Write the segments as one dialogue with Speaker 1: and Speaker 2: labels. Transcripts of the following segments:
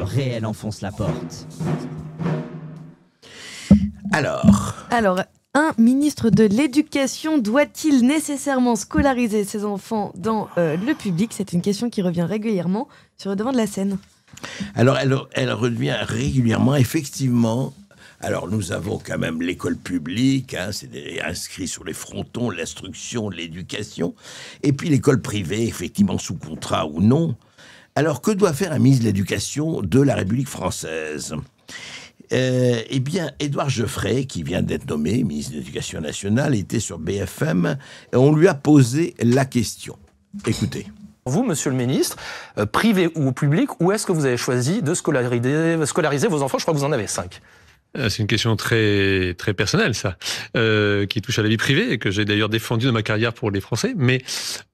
Speaker 1: le réel enfonce la porte.
Speaker 2: Alors, un ministre de l'Éducation doit-il nécessairement scolariser ses enfants dans le public? C'est une question qui revient régulièrement sur le devant de la scène.
Speaker 3: Alors, elle revient régulièrement, effectivement. Alors, nous avons quand même l'école publique, c'est inscrit sur les frontons, l'instruction, l'éducation. Et puis l'école privée, effectivement, sous contrat ou non. Alors, que doit faire un ministre de l'Éducation de la République française ? Eh bien, Édouard Geoffrey, qui vient d'être nommé ministre de l'Éducation nationale, était sur BFM et on lui a posé la question. Écoutez.
Speaker 4: Vous, monsieur le ministre, privé ou public, où est-ce que vous avez choisi de scolariser vos enfants? Je crois que vous en avez 5.
Speaker 5: C'est une question très très personnelle, ça, qui touche à la vie privée et que j'ai d'ailleurs défendue dans ma carrière pour les Français. Mais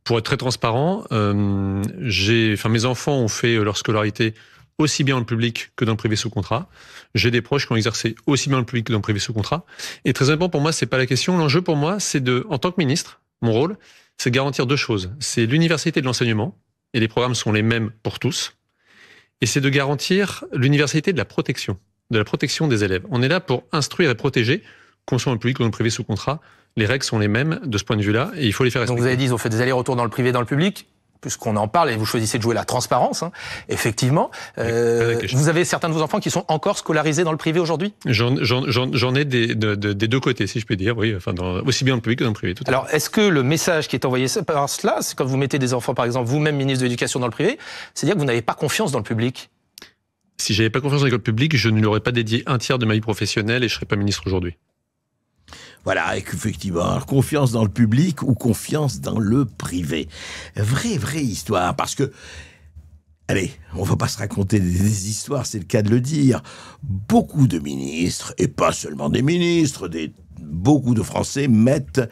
Speaker 5: pour être très transparent, mes enfants ont fait leur scolarité aussi bien dans le public que dans le privé sous contrat. J'ai des proches qui ont exercé aussi bien dans le public que dans le privé sous contrat. Et très important pour moi, c'est pas la question. L'enjeu pour moi, c'est en tant que ministre, mon rôle, c'est de garantir 2 choses. C'est l'universalité de l'enseignement, et les programmes sont les mêmes pour tous. Et c'est de garantir l'universalité de la protection des élèves. On est là pour instruire et protéger, qu'on soit dans le public ou dans le privé sous contrat. Les règles sont les mêmes de ce point de vue-là, et il faut les faire respecter.
Speaker 4: Donc vous avez dit, ils ont fait des allers-retours dans le privé et dans le public. Puisqu'on en parle et vous choisissez de jouer la transparence, effectivement. Vous avez certains de vos enfants qui sont encore scolarisés dans le privé aujourd'hui?
Speaker 5: J'en ai des 2 côtés, si je peux dire, oui, aussi bien dans le public que dans le privé.
Speaker 4: Alors, est-ce que le message qui est envoyé par cela, c'est quand vous mettez des enfants, par exemple, vous-même ministre de l'Éducation dans le privé, c'est-à-dire que vous n'avez pas confiance dans le public?
Speaker 5: Si j'avais pas confiance dans l'école publique, je ne lui aurais pas dédié un tiers de ma vie professionnelle et je serais pas ministre aujourd'hui.
Speaker 3: Voilà, effectivement, confiance dans le public ou confiance dans le privé. Vraie histoire, parce que, allez, on va pas se raconter des histoires, c'est le cas de le dire. Beaucoup de ministres, et pas seulement des ministres, beaucoup de Français mettent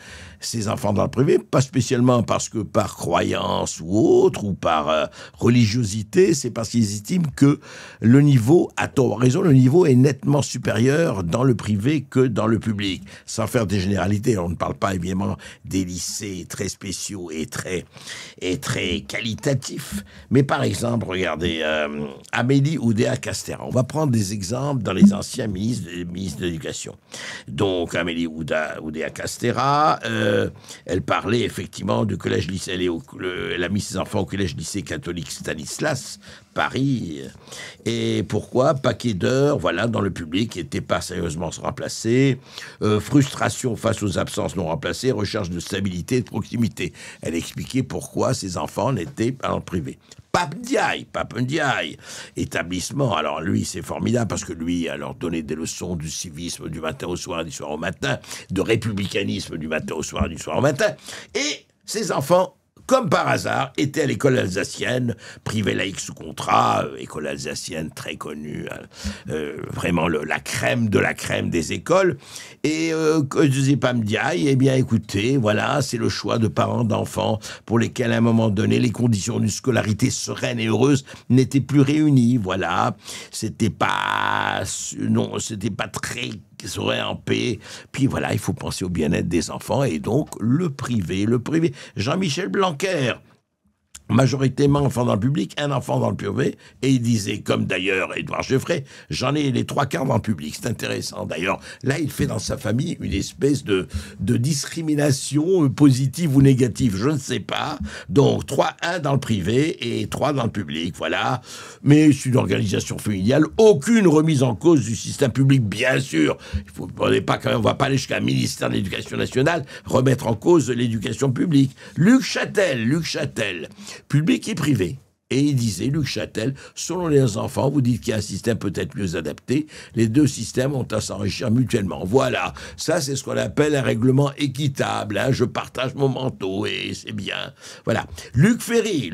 Speaker 3: ses enfants dans le privé, pas spécialement parce que par croyance ou autre, ou par religiosité, c'est parce qu'ils estiment que le niveau, à tort ou raison, le niveau est nettement supérieur dans le privé que dans le public. Sans faire des généralités, on ne parle pas évidemment des lycées très spéciaux et très qualitatifs, mais par exemple, regardez, Amélie Oudéa-Castéra. On va prendre des exemples dans les anciens ministres de l'Éducation. Donc, Amélie Oudéa-Castéra, elle parlait effectivement du collège-lycée. Elle a mis ses enfants au collège-lycée catholique Stanislas, Paris. Et pourquoi? Paquet d'heures, voilà, dans le public, qui n'étaient pas sérieusement remplacées. Frustration face aux absences non remplacées. Recherche de stabilité et de proximité. Elle expliquait pourquoi ses enfants n'étaient pas en privé. Pape Ndiaye, établissement. Alors lui, c'est formidable parce que lui, alors donnait des leçons du civisme du matin au soir, du soir au matin, de républicanisme du matin au soir, du soir au matin. Et ses enfants, comme par hasard, étaient à l'école alsacienne, privée laïque sous contrat, école alsacienne très connue, vraiment la crème de la crème des écoles. Et je disais pas Ndiaye, eh bien écoutez, voilà, c'est le choix de parents d'enfants pour lesquels à un moment donné, les conditions d'une scolarité sereine et heureuse n'étaient plus réunies, voilà. C'était pas très serait en paix. Puis voilà, il faut penser au bien-être des enfants et donc le privé. Jean-Michel Blanquer, majoritairement enfant dans le public, un enfant dans le privé, et il disait, comme d'ailleurs Édouard Geoffrey, j'en ai les 3/4 dans le public. C'est intéressant d'ailleurs. Là, il fait dans sa famille une espèce de discrimination positive ou négative, je ne sais pas. Donc 1 dans le privé et 3 dans le public, voilà. Mais c'est une organisation familiale, aucune remise en cause du système public, bien sûr. On va pas aller jusqu'à un ministère de l'Éducation nationale remettre en cause l'éducation publique. Luc Châtel, public et privé. Et il disait, Luc Châtel, selon les enfants, vous dites qu'il y a un système peut-être mieux adapté, les 2 systèmes ont à s'enrichir mutuellement. Voilà, ça c'est ce qu'on appelle un règlement équitable, je partage mon manteau et c'est bien. Voilà. Luc Ferry,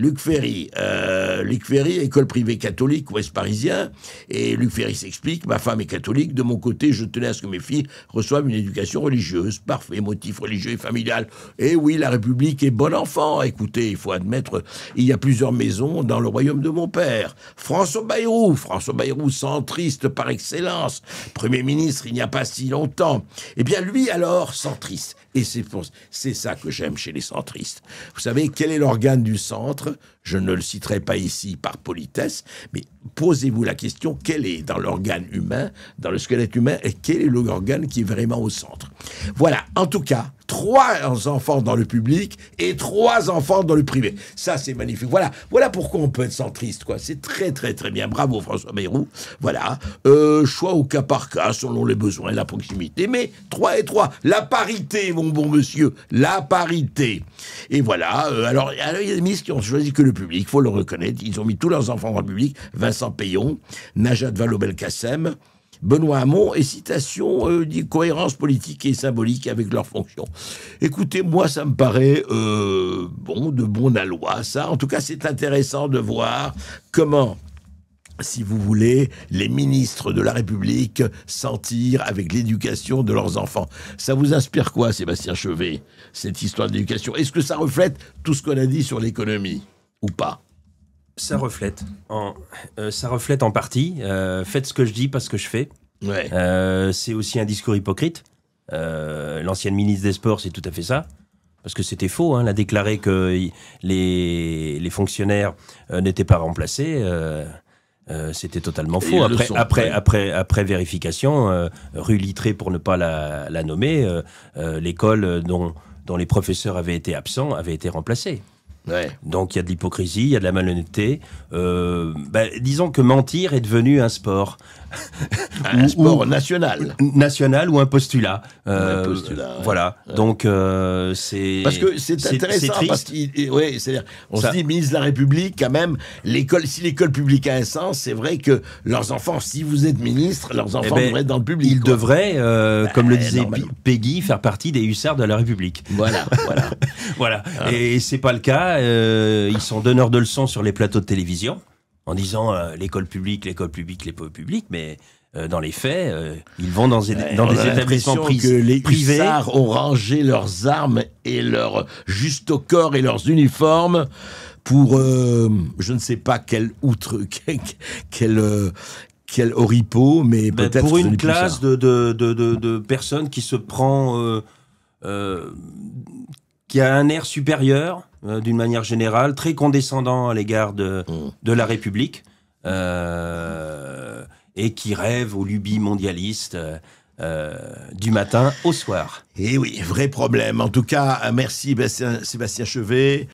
Speaker 3: école privée catholique, ouest parisien, et Luc Ferry s'explique, ma femme est catholique, de mon côté, je tenais à ce que mes filles reçoivent une éducation religieuse, parfait, motif religieux et familial. Et oui, la République est bon enfant, écoutez, il faut admettre, il y a plusieurs maisons dans le royaume de mon père. François Bayrou, centriste par excellence, Premier ministre il n'y a pas si longtemps. Eh bien lui alors, centriste. Et c'est ça que j'aime chez les centristes. Vous savez, quel est l'organe du centre? Je ne le citerai pas ici par politesse, mais posez-vous la question, quel est dans l'organe humain, dans le squelette humain, et quel est l'organe qui est vraiment au centre? Voilà, en tout cas, 3 enfants dans le public et 3 enfants dans le privé. Ça, c'est magnifique. Voilà pourquoi on peut être centriste, quoi. C'est très, très, très bien. Bravo, François Bayrou. Voilà. Choix au cas par cas, selon les besoins et la proximité. Mais 3 et 3. La parité, mon bon monsieur. La parité. Et voilà. Alors, il y a des ministres qui ont choisi que le public. Il faut le reconnaître. Ils ont mis tous leurs enfants dans le public. Vincent Payon, Najat Vallaud-Belkacem, Benoît Hamon, et citation dit cohérence politique et symbolique avec leurs fonctions. Écoutez, moi, ça me paraît de bon aloi, ça. En tout cas, c'est intéressant de voir comment, si vous voulez, les ministres de la République s'en tirent avec l'éducation de leurs enfants. Ça vous inspire quoi, Sébastien Chevet, cette histoire d'éducation? Est-ce que ça reflète tout ce qu'on a dit sur l'économie, ou pas?
Speaker 6: Ça reflète en partie. Faites ce que je dis, pas ce que je fais.
Speaker 3: Ouais.
Speaker 6: C'est aussi un discours hypocrite. L'ancienne ministre des Sports, c'est tout à fait ça. Parce que c'était faux. Elle a déclaré que les fonctionnaires n'étaient pas remplacés. C'était totalement faux. Après vérification, rue Littré, pour ne pas la nommer, l'école dont les professeurs avaient été absents avait été remplacée.
Speaker 3: Ouais.
Speaker 6: Donc il y a de l'hypocrisie, il y a de la malhonnêteté. Disons que mentir est devenu un sport.
Speaker 3: Un sport national.
Speaker 6: National ou un postulat. Voilà.
Speaker 3: Ouais.
Speaker 6: Donc c'est...
Speaker 3: Parce que c'est intéressant, parce qu'on se dit, ministre de la République, quand même, si l'école publique a un sens, c'est vrai que leurs enfants, si vous êtes ministre, leurs enfants devraient être dans le public.
Speaker 6: Ils devraient, comme le disait Peggy, faire partie des hussards de la République.
Speaker 3: Voilà.
Speaker 6: Voilà. Et c'est pas le cas. Ils sont donneurs de leçons sur les plateaux de télévision en disant l'école publique, l'école publique, mais dans les faits, ils vont dans des établissements privés.
Speaker 3: Que les hussards ont rangé leurs armes et leur juste au corps et leurs uniformes pour je ne sais pas quel oripeau, mais peut-être
Speaker 6: pour une classe de personnes qui se prend qui a un air supérieur, d'une manière générale, très condescendant à l'égard de la République, et qui rêve aux lubies mondialistes du matin au soir.
Speaker 3: Et oui, vrai problème. En tout cas, merci Sébastien Chevet.